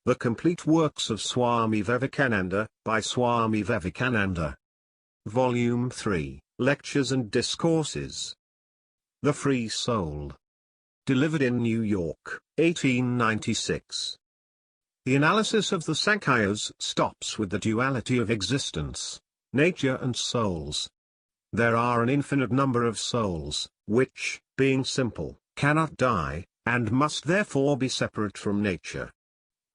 The Complete Works of Swami Vivekananda, by Swami Vivekananda. Volume 3, Lectures and Discourses. The Free Soul. Delivered in New York, 1896. The analysis of the Sankhya's stops with the duality of existence, nature and souls. There are an infinite number of souls, which, being simple, cannot die, and must therefore be separate from nature.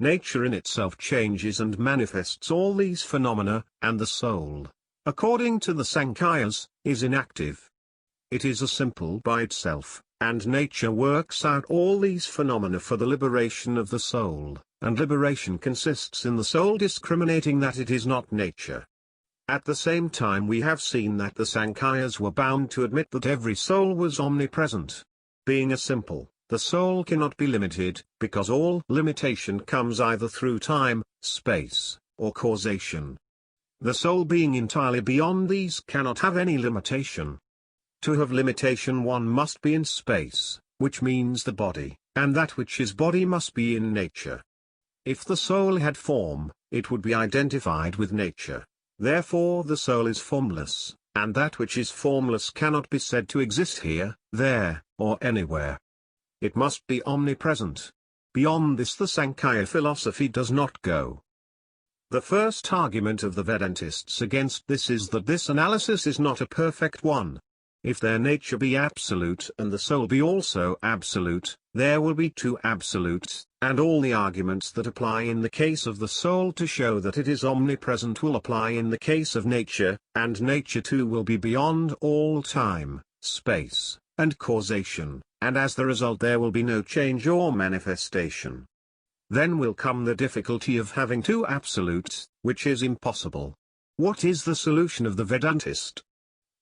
Nature in itself changes and manifests all these phenomena, and the soul, according to the Sankhya's, is inactive. It is a simple by itself, and nature works out all these phenomena for the liberation of the soul, and liberation consists in the soul discriminating that it is not nature. At the same time we have seen that the Sankhya's were bound to admit that every soul was omnipresent. Being a simple, the soul cannot be limited, because all limitation comes either through time, space, or causation. The soul being entirely beyond these cannot have any limitation. To have limitation one must be in space, which means the body, and that which is body must be in nature. If the soul had form, it would be identified with nature. Therefore the soul is formless, and that which is formless cannot be said to exist here, there, or anywhere. It must be omnipresent. Beyond this the Sankhya philosophy does not go. The first argument of the Vedantists against this is that this analysis is not a perfect one. If their nature be absolute and the soul be also absolute, there will be two absolutes, and all the arguments that apply in the case of the soul to show that it is omnipresent will apply in the case of nature, and nature too will be beyond all time, space, and causation, and as the result there will be no change or manifestation. Then will come the difficulty of having two absolutes, which is impossible. What is the solution of the Vedantist?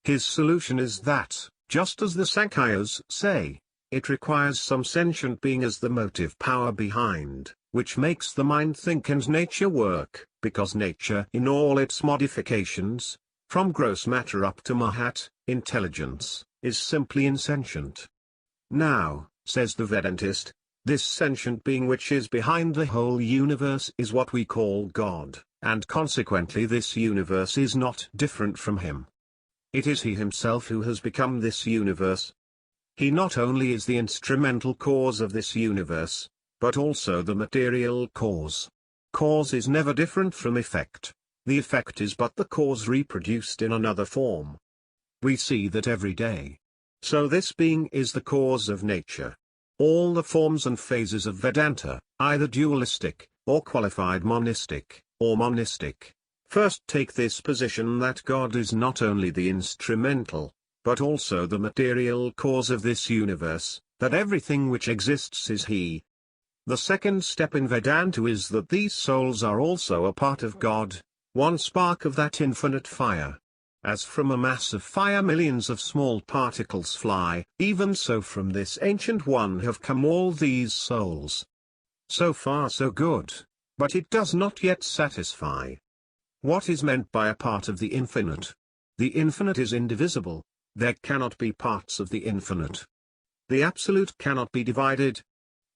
His solution is that, just as the Sankhya's say, it requires some sentient being as the motive power behind, which makes the mind think and nature work, because nature in all its modifications, from gross matter up to Mahat, intelligence, is simply insentient. Now, says the Vedantist, this sentient being which is behind the whole universe is what we call God, and consequently this universe is not different from him. It is he himself who has become this universe. He not only is the instrumental cause of this universe, but also the material cause. Cause is never different from effect. The effect is but the cause reproduced in another form. We see that every day. So this being is the cause of nature. All the forms and phases of Vedanta, either dualistic, or qualified monistic, or monistic, first take this position that God is not only the instrumental, but also the material cause of this universe, that everything which exists is He. The second step in Vedanta is that these souls are also a part of God, one spark of that infinite fire. As from a mass of fire millions of small particles fly, even so from this ancient one have come all these souls. So far so good, but it does not yet satisfy. What is meant by a part of the infinite? The infinite is indivisible. There cannot be parts of the infinite. The absolute cannot be divided.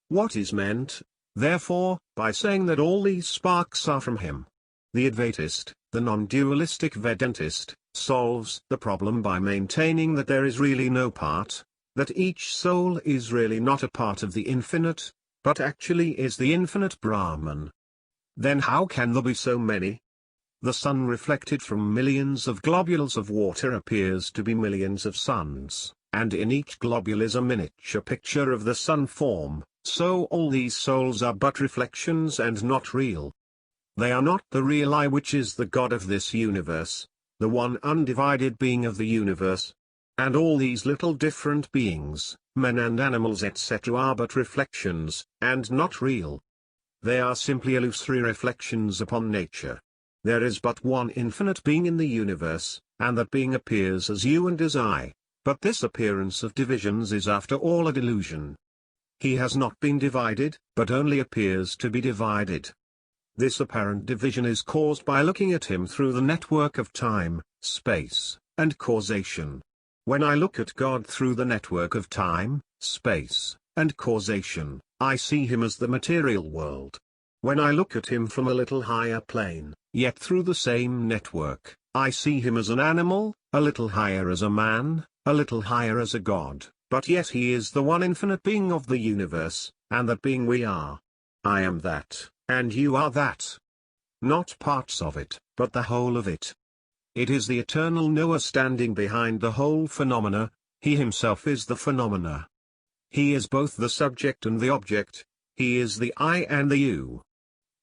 What is meant, therefore, by saying that all these sparks are from him? The Advaitist, the non-dualistic Vedantist, solves the problem by maintaining that there is really no part, that each soul is really not a part of the infinite, but actually is the infinite Brahman. Then how can there be so many? The sun reflected from millions of globules of water appears to be millions of suns, and in each globule is a miniature picture of the sun form, so all these souls are but reflections and not real. They are not the real I which is the God of this universe, the one undivided being of the universe. And all these little different beings, men and animals etc. are but reflections, and not real. They are simply illusory reflections upon nature. There is but one infinite being in the universe, and that being appears as you and as I, but this appearance of divisions is after all a delusion. He has not been divided, but only appears to be divided. This apparent division is caused by looking at him through the network of time, space, and causation. When I look at God through the network of time, space, and causation, I see him as the material world. When I look at him from a little higher plane, yet through the same network, I see him as an animal, a little higher as a man, a little higher as a god, but yet he is the one infinite being of the universe, and that being we are. I am that, and you are that. Not parts of it, but the whole of it. It is the eternal knower standing behind the whole phenomena, he himself is the phenomena. He is both the subject and the object, he is the I and the you.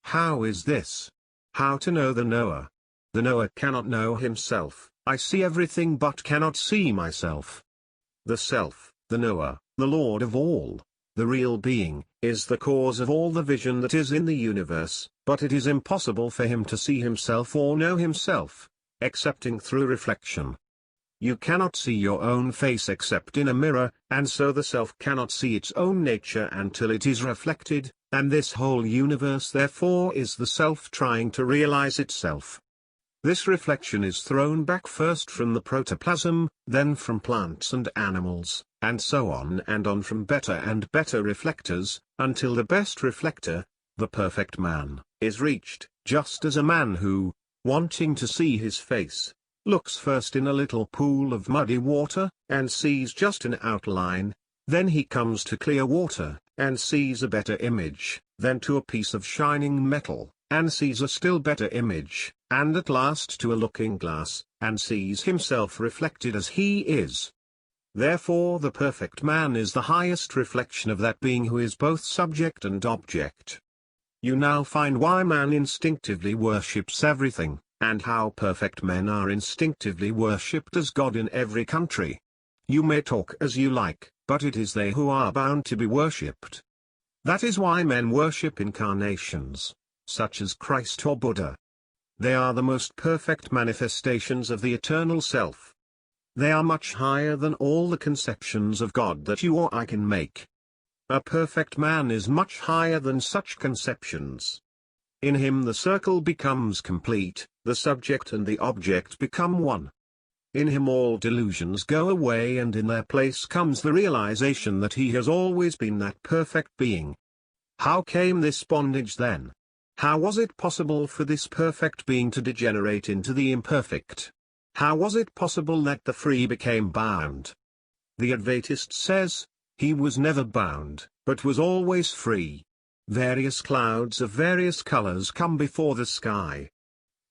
How is this? How to know the knower? The knower cannot know himself. I see everything but cannot see myself. The self, the knower, the Lord of all, the real being, is the cause of all the vision that is in the universe, but it is impossible for him to see himself or know himself, excepting through reflection. You cannot see your own face except in a mirror, and so the self cannot see its own nature until it is reflected, and this whole universe therefore is the self trying to realize itself. This reflection is thrown back first from the protoplasm, then from plants and animals, and so on from better and better reflectors, until the best reflector, the perfect man, is reached, just as a man who, wanting to see his face, looks first in a little pool of muddy water, and sees just an outline, then he comes to clear water, and sees a better image, then to a piece of shining metal, and sees a still better image, and at last to a looking-glass, and sees himself reflected as he is. Therefore the perfect man is the highest reflection of that being who is both subject and object. You now find why man instinctively worships everything, and how perfect men are instinctively worshipped as God in every country. You may talk as you like, but it is they who are bound to be worshipped. That is why men worship incarnations, such as Christ or Buddha. They are the most perfect manifestations of the eternal self. They are much higher than all the conceptions of God that you or I can make. A perfect man is much higher than such conceptions. In him the circle becomes complete, the subject and the object become one. In him all delusions go away and in their place comes the realization that he has always been that perfect being. How came this bondage then? How was it possible for this perfect being to degenerate into the imperfect? How was it possible that the free became bound? The Advaitist says, he was never bound, but was always free. Various clouds of various colors come before the sky.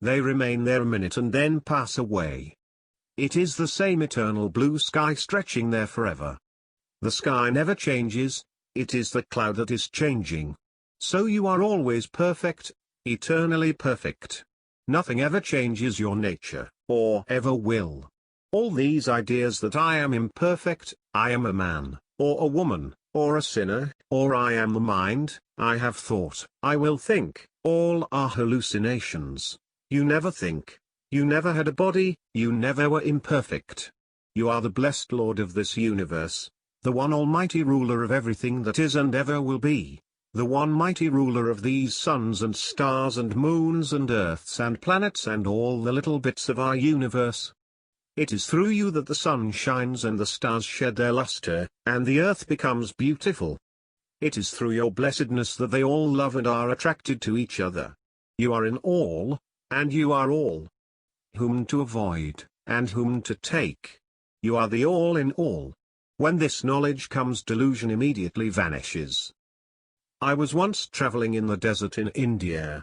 They remain there a minute and then pass away. It is the same eternal blue sky stretching there forever. The sky never changes, it is the cloud that is changing. So you are always perfect, eternally perfect. Nothing ever changes your nature, or ever will. All these ideas that I am imperfect, I am a man, or a woman, or a sinner, or I am the mind, I have thought, I will think, all are hallucinations. You never think, you never had a body, you never were imperfect. You are the blessed Lord of this universe, the one almighty ruler of everything that is and ever will be. The one mighty ruler of these suns and stars and moons and earths and planets and all the little bits of our universe. It is through you that the sun shines and the stars shed their luster, and the earth becomes beautiful. It is through your blessedness that they all love and are attracted to each other. You are in all, and you are all. Whom to avoid, and whom to take. You are the all in all. When this knowledge comes, delusion immediately vanishes. I was once traveling in the desert in India.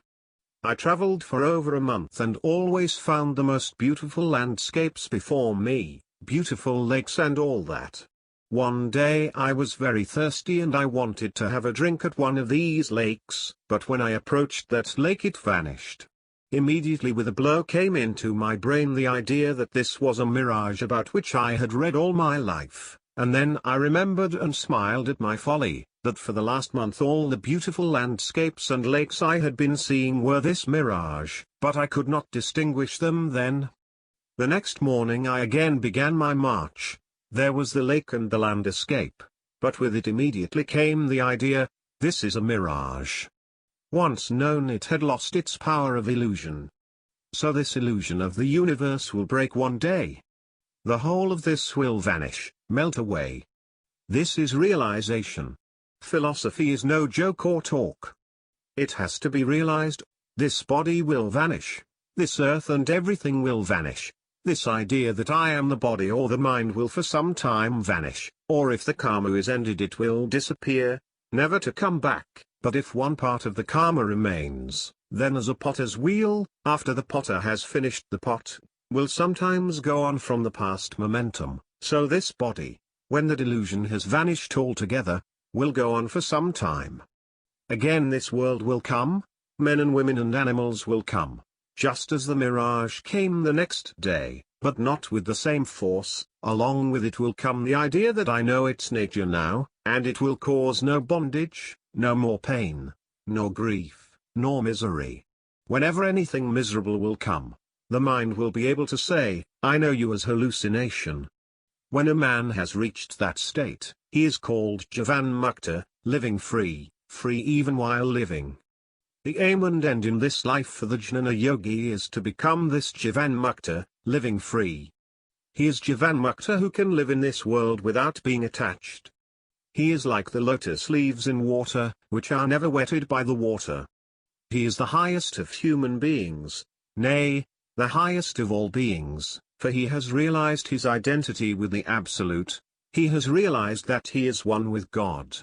I traveled for over a month and always found the most beautiful landscapes before me, beautiful lakes and all that. One day I was very thirsty and I wanted to have a drink at one of these lakes, but when I approached that lake it vanished. Immediately with a blow came into my brain the idea that this was a mirage about which I had read all my life, and then I remembered and smiled at my folly, that for the last month all the beautiful landscapes and lakes I had been seeing were this mirage, but I could not distinguish them then. The next morning I again began my march. There was the lake and the landscape, but with it immediately came the idea, this is a mirage. Once known, it had lost its power of illusion. So this illusion of the universe will break one day. The whole of this will vanish, melt away. This is realization. Philosophy is no joke or talk. It has to be realized. This body will vanish. This earth and everything will vanish. This idea that I am the body or the mind will for some time vanish, or if the karma is ended it will disappear, never to come back. But if one part of the karma remains, then as a potter's wheel, after the potter has finished the pot, will sometimes go on from the past momentum, so this body, when the delusion has vanished altogether, will go on for some time. Again this world will come, men and women and animals will come, just as the mirage came the next day, but not with the same force. Along with it will come the idea that I know its nature now, and it will cause no bondage, no more pain, nor grief, nor misery. Whenever anything miserable will come, the mind will be able to say, I know you as hallucination. When a man has reached that state, he is called Jivan Mukta, living free, free even while living. The aim and end in this life for the Jnana Yogi is to become this Jivan Mukta, living free. He is Jivan Mukta who can live in this world without being attached. He is like the lotus leaves in water, which are never wetted by the water. He is the highest of human beings, nay, the highest of all beings, for he has realized his identity with the Absolute. He has realized that he is one with God.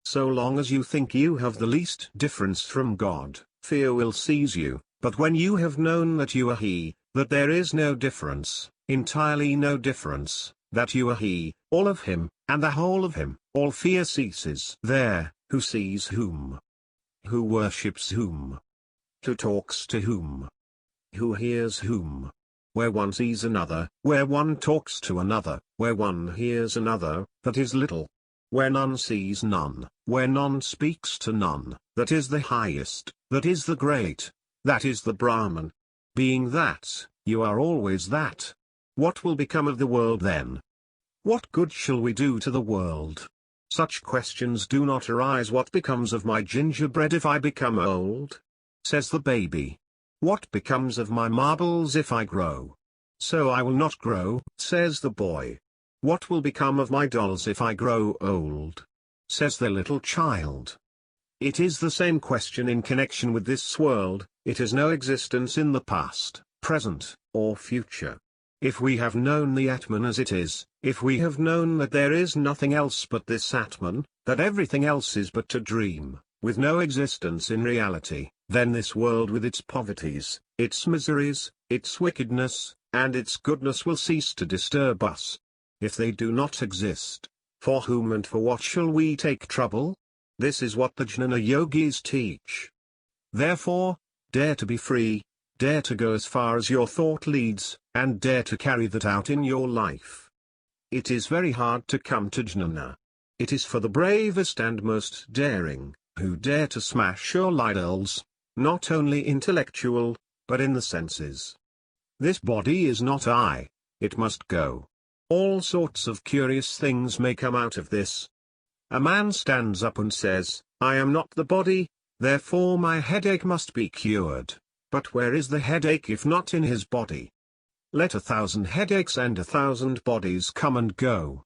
So long as you think you have the least difference from God, fear will seize you, but when you have known that you are He, that there is no difference, entirely no difference, that you are He, all of Him, and the whole of Him, all fear ceases. There, who sees whom? Who worships whom? Who talks to whom? Who hears whom? Where one sees another, where one talks to another, where one hears another, that is little. Where none sees none, where none speaks to none, that is the highest, that is the great, that is the Brahman. Being that, you are always that. What will become of the world then? What good shall we do to the world? Such questions do not arise. What becomes of my gingerbread if I become old? Says the baby. What becomes of my marbles if I grow? So I will not grow, says the boy. What will become of my dolls if I grow old? Says the little child. It is the same question in connection with this world. It has no existence in the past, present, or future. If we have known the Atman as it is, if we have known that there is nothing else but this Atman, that everything else is but a dream, with no existence in reality, then this world with its poverties, its miseries, its wickedness, and its goodness will cease to disturb us. If they do not exist, for whom and for what shall we take trouble? This is what the Jnana Yogis teach. Therefore, dare to be free, dare to go as far as your thought leads, and dare to carry that out in your life. It is very hard to come to Jnana. It is for the bravest and most daring, who dare to smash all idols, not only intellectual, but in the senses. This body is not I, it must go. All sorts of curious things may come out of this. A man stands up and says, I am not the body, therefore my headache must be cured. But where is the headache if not in his body? Let 1,000 headaches and 1,000 bodies come and go.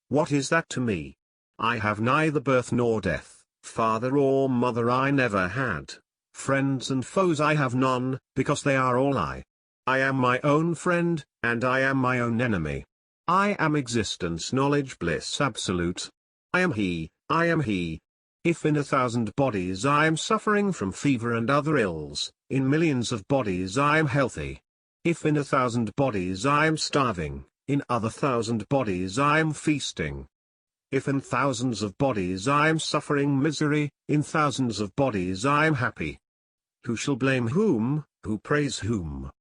What is that to me? I have neither birth nor death, father or mother I never had, friends and foes I have none, because they are all I. I am my own friend, and I am my own enemy. I am existence, knowledge, bliss absolute. I am He, I am He. If in 1,000 bodies I am suffering from fever and other ills, in millions of bodies I am healthy. If in 1,000 bodies I am starving, in other 1,000 bodies I am feasting. If in thousands of bodies I am suffering misery, in thousands of bodies I am happy. Who shall blame whom, who praise whom?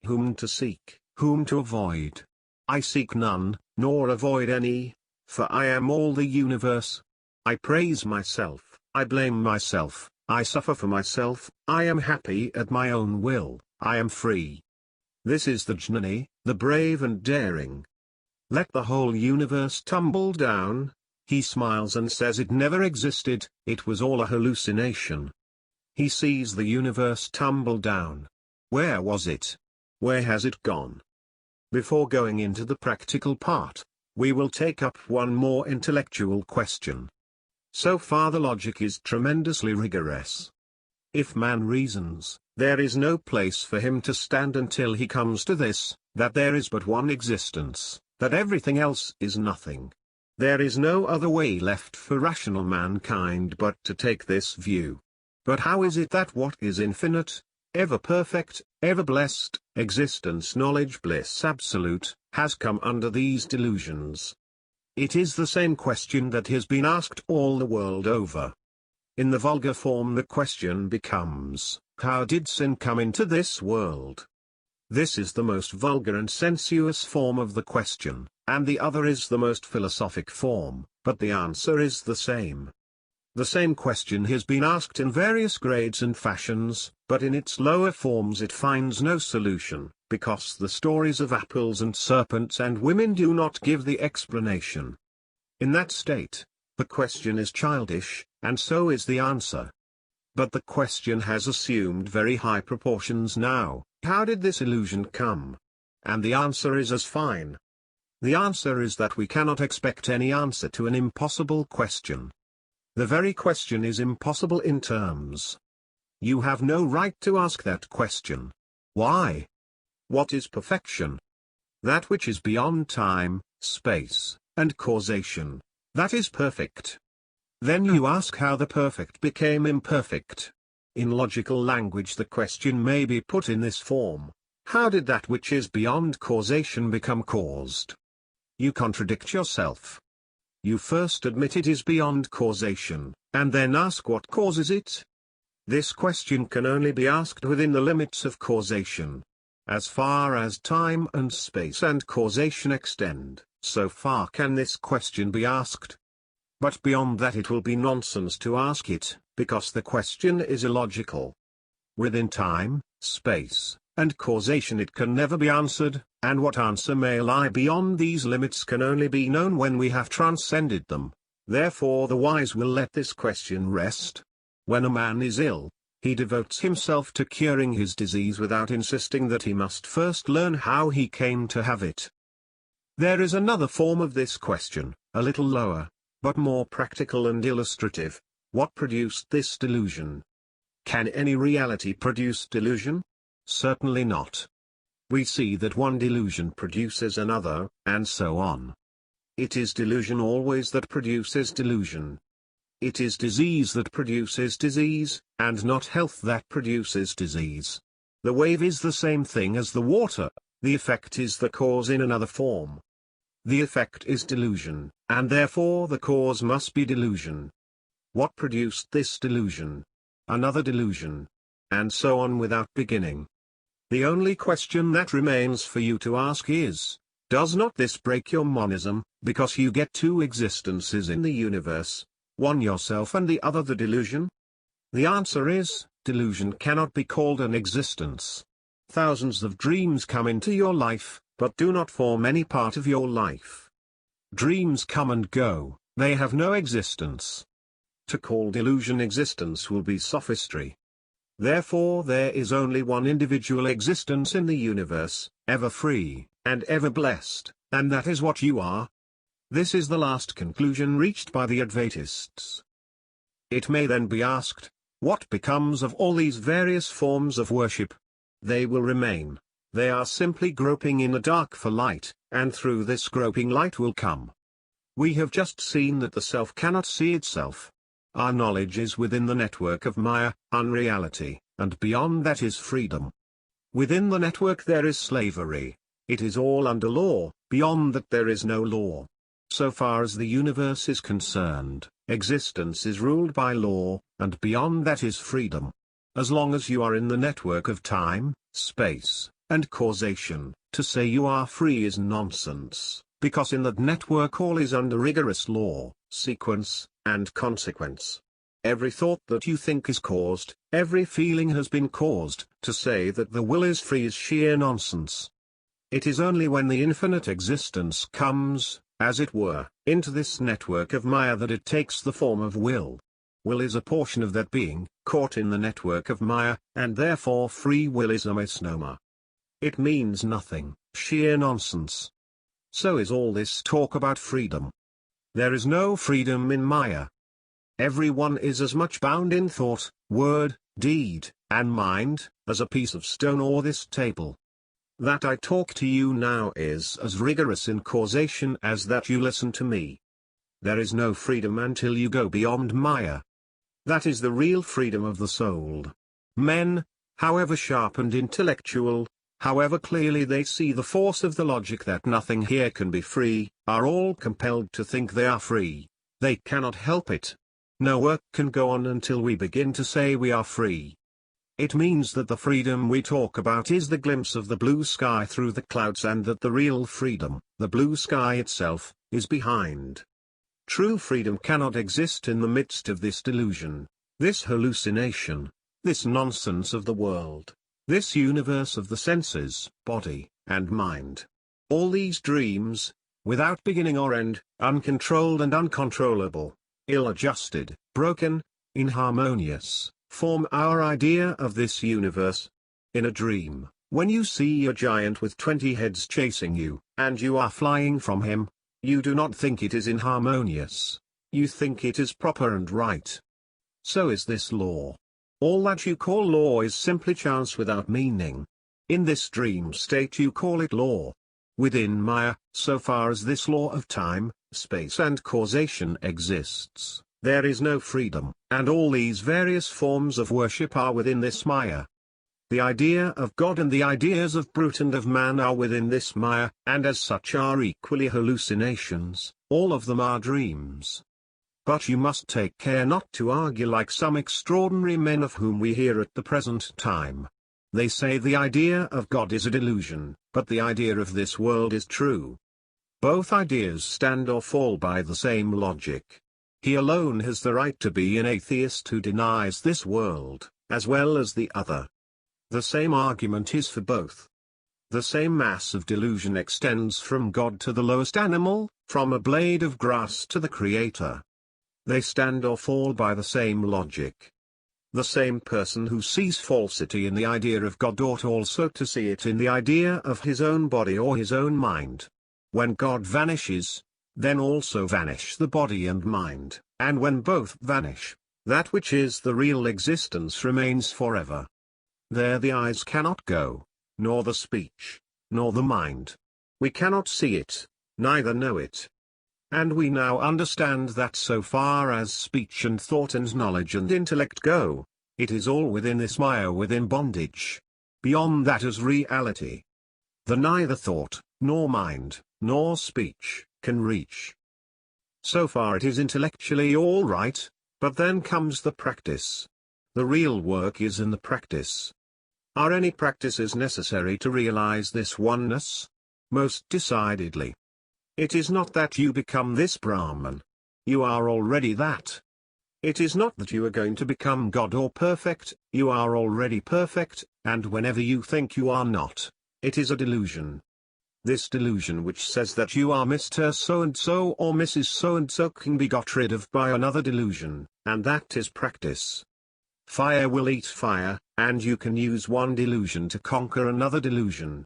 Whom to seek, whom to avoid? I seek none, nor avoid any, for I am all the universe. I praise myself, I blame myself, I suffer for myself, I am happy at my own will, I am free. This is the Jnani, the brave and daring. Let the whole universe tumble down, he smiles and says it never existed, it was all a hallucination. He sees the universe tumble down. Where was it? Where has it gone? Before going into the practical part, we will take up one more intellectual question. So far the logic is tremendously rigorous. If man reasons, there is no place for him to stand until he comes to this, that there is but one existence, that everything else is nothing. There is no other way left for rational mankind but to take this view. But how is it that what is infinite, ever perfect, ever blessed, existence, knowledge, bliss absolute, has come under these delusions? It is the same question that has been asked all the world over. In the vulgar form the question becomes, how did sin come into this world? This is the most vulgar and sensuous form of the question, and the other is the most philosophic form, but the answer is the same. The same question has been asked in various grades and fashions, but in its lower forms it finds no solution, because the stories of apples and serpents and women do not give the explanation. In that state, the question is childish, and so is the answer. But the question has assumed very high proportions now. How did this illusion come? And the answer is as fine. The answer is that we cannot expect any answer to an impossible question. The very question is impossible in terms. You have no right to ask that question. Why? What is perfection? That which is beyond time, space, and causation. That is perfect. Then you ask how the perfect became imperfect. In logical language the question may be put in this form: how did that which is beyond causation become caused? You contradict yourself. You first admit it is beyond causation, and then ask what causes it? This question can only be asked within the limits of causation. As far as time and space and causation extend, so far can this question be asked. But beyond that it will be nonsense to ask it, because the question is illogical. Within time, space, and causation it can never be answered, and what answer may lie beyond these limits can only be known when we have transcended them. Therefore the wise will let this question rest. When a man is ill, he devotes himself to curing his disease without insisting that he must first learn how he came to have it. There is another form of this question, a little lower, but more practical and illustrative. What produced this delusion? Can any reality produce delusion? Certainly not. We see that one delusion produces another, and so on. It is delusion always that produces delusion. It is disease that produces disease, and not health that produces disease. The wave is the same thing as the water, the effect is the cause in another form. The effect is delusion, and therefore the cause must be delusion. What produced this delusion? Another delusion. And so on without beginning. The only question that remains for you to ask is, does not this break your monism, because you get two existences in the universe, one yourself and the other the delusion? The answer is, delusion cannot be called an existence. Thousands of dreams come into your life, but do not form any part of your life. Dreams come and go, they have no existence. To call delusion existence will be sophistry. Therefore there is only one individual existence in the universe, ever free, and ever blessed, and that is what you are. This is the last conclusion reached by the Advaitists. It may then be asked, what becomes of all these various forms of worship? They will remain. They are simply groping in the dark for light, and through this groping light will come. We have just seen that the self cannot see itself. Our knowledge is within the network of Maya, unreality, and beyond that is freedom. Within the network there is slavery. It is all under law, beyond that there is no law. So far as the universe is concerned, existence is ruled by law, and beyond that is freedom. As long as you are in the network of time, space, and causation, to say you are free is nonsense, because in that network all is under rigorous law, sequence, and consequence. Every thought that you think is caused, every feeling has been caused. To say that the will is free is sheer nonsense. It is only when the infinite existence comes, as it were, into this network of Maya that it takes the form of will. Will is a portion of that being, caught in the network of Maya, and therefore free will is a misnomer. It means nothing, sheer nonsense. So is all this talk about freedom. There is no freedom in Maya. Everyone is as much bound in thought, word, deed, and mind, as a piece of stone or this table. That I talk to you now is as rigorous in causation as that you listen to me. There is no freedom until you go beyond Maya. That is the real freedom of the soul. Men, however sharp and intellectual, however clearly they see the force of the logic that nothing here can be free, are all compelled to think they are free. They cannot help it. No work can go on until we begin to say we are free. It means that the freedom we talk about is the glimpse of the blue sky through the clouds, and that the real freedom, the blue sky itself, is behind. True freedom cannot exist in the midst of this delusion, this hallucination, this nonsense of the world, this universe of the senses, body, and mind. All these dreams, without beginning or end, uncontrolled and uncontrollable, ill-adjusted, broken, inharmonious, form our idea of this universe. In a dream, when you see a giant with 20 heads chasing you, and you are flying from him, you do not think it is inharmonious. You think it is proper and right. So is this law. All that you call law is simply chance without meaning. In this dream state you call it law. Within Maya, so far as this law of time, space and causation exists, there is no freedom, and all these various forms of worship are within this Maya. The idea of God and the ideas of brute and of man are within this Maya, and as such are equally hallucinations, all of them are dreams. But you must take care not to argue like some extraordinary men of whom we hear at the present time. They say the idea of God is a delusion, but the idea of this world is true. Both ideas stand or fall by the same logic. He alone has the right to be an atheist who denies this world, as well as the other. The same argument is for both. The same mass of delusion extends from God to the lowest animal, from a blade of grass to the Creator. They stand or fall by the same logic. The same person who sees falsity in the idea of God ought also to see it in the idea of his own body or his own mind. When God vanishes, then also vanish the body and mind, and when both vanish, that which is the real existence remains forever. There the eyes cannot go, nor the speech, nor the mind. We cannot see it, neither know it. And we now understand that so far as speech and thought and knowledge and intellect go, it is all within this Maya, within bondage. Beyond that is reality. The neither thought, nor mind, nor speech, can reach. So far it is intellectually all right, but then comes the practice. The real work is in the practice. Are any practices necessary to realize this oneness? Most decidedly. It is not that you become this Brahman. You are already that. It is not that you are going to become God or perfect, you are already perfect, and whenever you think you are not, it is a delusion. This delusion which says that you are Mr. So-and-so or Mrs. So-and-so can be got rid of by another delusion, and that is practice. Fire will eat fire, and you can use one delusion to conquer another delusion.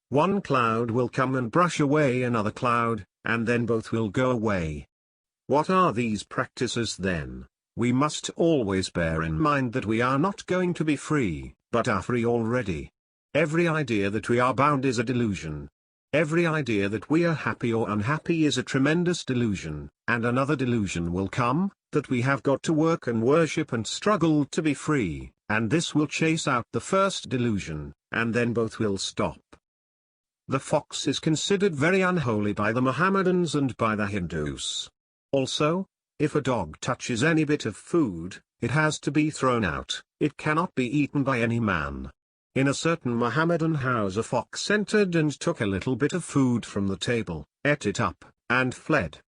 One cloud will come and brush away another cloud, and then both will go away. What are these practices then? We must always bear in mind that we are not going to be free, but are free already. Every idea that we are bound is a delusion. Every idea that we are happy or unhappy is a tremendous delusion, and another delusion will come, that we have got to work and worship and struggle to be free, and this will chase out the first delusion, and then both will stop. The fox is considered very unholy by the Mohammedans and by the Hindus. Also, if a dog touches any bit of food, it has to be thrown out, it cannot be eaten by any man. In a certain Mohammedan house a fox entered and took a little bit of food from the table, ate it up, and fled.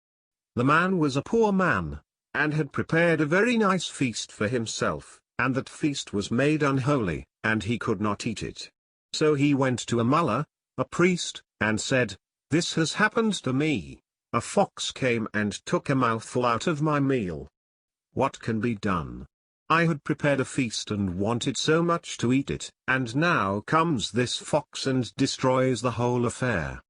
The man was a poor man, and had prepared a very nice feast for himself, and that feast was made unholy, and he could not eat it. So he went to a mullah, a priest, and said, "This has happened to me. A fox came and took a mouthful out of my meal. What can be done? I had prepared a feast and wanted so much to eat it, and now comes this fox and destroys the whole affair."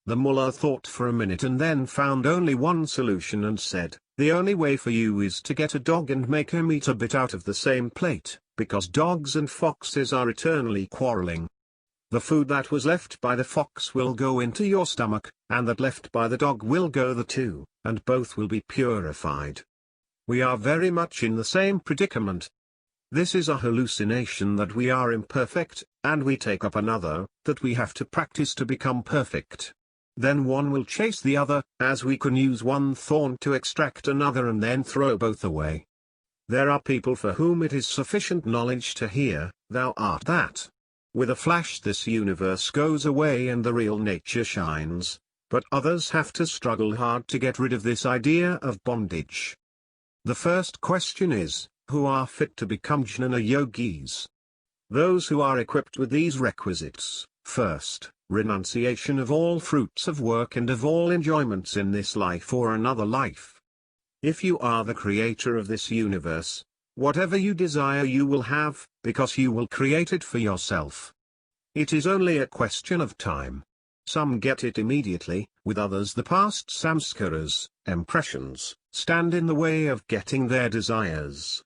The mullah thought for a minute and then found only one solution and said, "The only way for you is to get a dog and make him eat a bit out of the same plate, because dogs and foxes are eternally quarreling. The food that was left by the fox will go into your stomach, and that left by the dog will go there too, and both will be purified. We are very much in the same predicament. This is a hallucination that we are imperfect, and we take up another, that we have to practice to become perfect. Then one will chase the other, as we can use one thorn to extract another and then throw both away. There are people for whom it is sufficient knowledge to hear, "Thou art that." With a flash this universe goes away and the real nature shines, but others have to struggle hard to get rid of this idea of bondage. The first question is, who are fit to become jnana yogis? Those who are equipped with these requisites: first, renunciation of all fruits of work and of all enjoyments in this life or another life. If you are the creator of this universe, whatever you desire you will have, because you will create it for yourself. It is only a question of time. Some get it immediately, with others the past samskaras, impressions, stand in the way of getting their desires.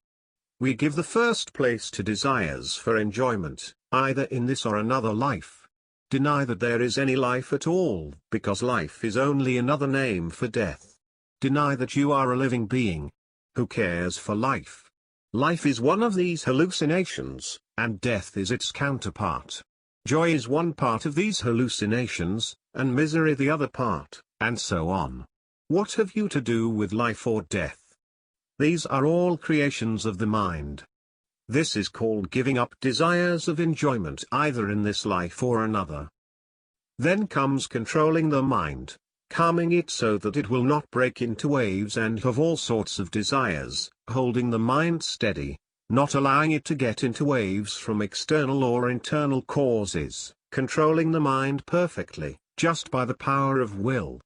We give the first place to desires for enjoyment, either in this or another life. Deny that there is any life at all, because life is only another name for death. Deny that you are a living being. Who cares for life? Life is one of these hallucinations, and death is its counterpart. Joy is one part of these hallucinations, and misery the other part, and so on. What have you to do with life or death? These are all creations of the mind. This is called giving up desires of enjoyment either in this life or another. Then comes controlling the mind, calming it so that it will not break into waves and have all sorts of desires, holding the mind steady, not allowing it to get into waves from external or internal causes, controlling the mind perfectly, just by the power of will.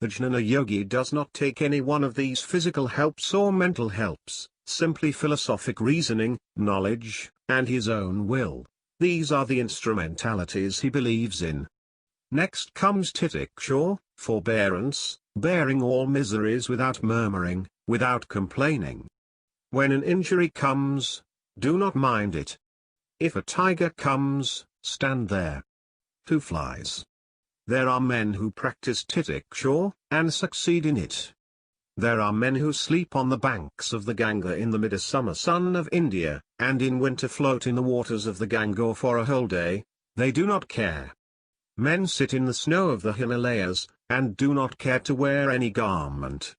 The jnana yogi does not take any one of these physical helps or mental helps, simply philosophic reasoning, knowledge, and his own will. These are the instrumentalities he believes in. Next comes titiksha, forbearance, bearing all miseries without murmuring, without complaining. When an injury comes, do not mind it. If a tiger comes, stand there. 2 flies. There are men who practice titiksha, and succeed in it. There are men who sleep on the banks of the Ganga in the midsummer sun of India, and in winter float in the waters of the Ganga for a whole day. They do not care. Men sit in the snow of the Himalayas, and do not care to wear any garment.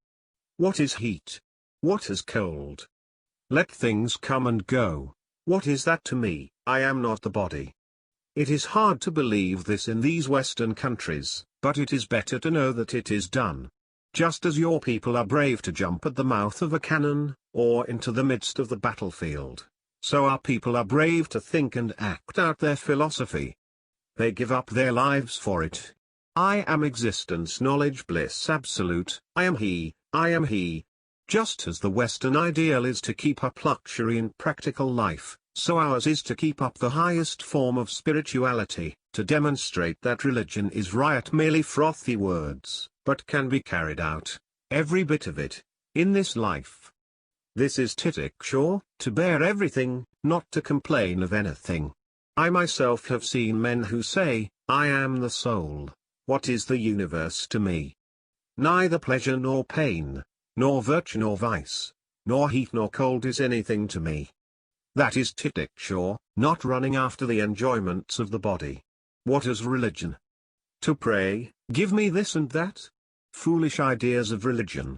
What is heat? What is cold? Let things come and go. What is that to me? I am not the body. It is hard to believe this in these Western countries, but it is better to know that it is done. Just as your people are brave to jump at the mouth of a cannon, or into the midst of the battlefield, so our people are brave to think and act out their philosophy. They give up their lives for it. I am existence, knowledge, bliss absolute, I am he, I am he. Just as the Western ideal is to keep up luxury in practical life, so ours is to keep up the highest form of spirituality, to demonstrate that religion is right merely frothy words, but can be carried out, every bit of it, in this life. This is titiksha, to bear everything, not to complain of anything. I myself have seen men who say, I am the soul. What is the universe to me? Neither pleasure nor pain, nor virtue nor vice, nor heat nor cold is anything to me. That is titiksha, not running after the enjoyments of the body. What is religion? To pray, give me this and that? Foolish ideas of religion.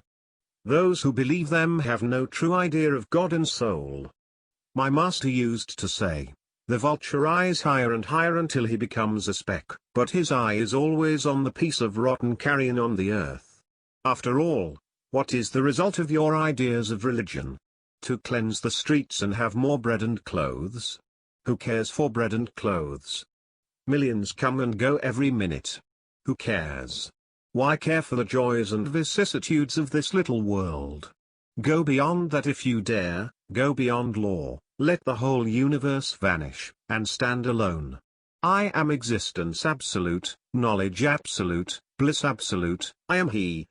Those who believe them have no true idea of God and soul. My master used to say, the vulture eyes higher and higher until he becomes a speck, but his eye is always on the piece of rotten carrion on the earth. After all, what is the result of your ideas of religion? To cleanse the streets and have more bread and clothes? Who cares for bread and clothes? Millions come and go every minute. Who cares? Why care for the joys and vicissitudes of this little world? Go beyond that if you dare, go beyond law. Let the whole universe vanish, and stand alone. I am existence absolute, knowledge absolute, bliss absolute, I am he,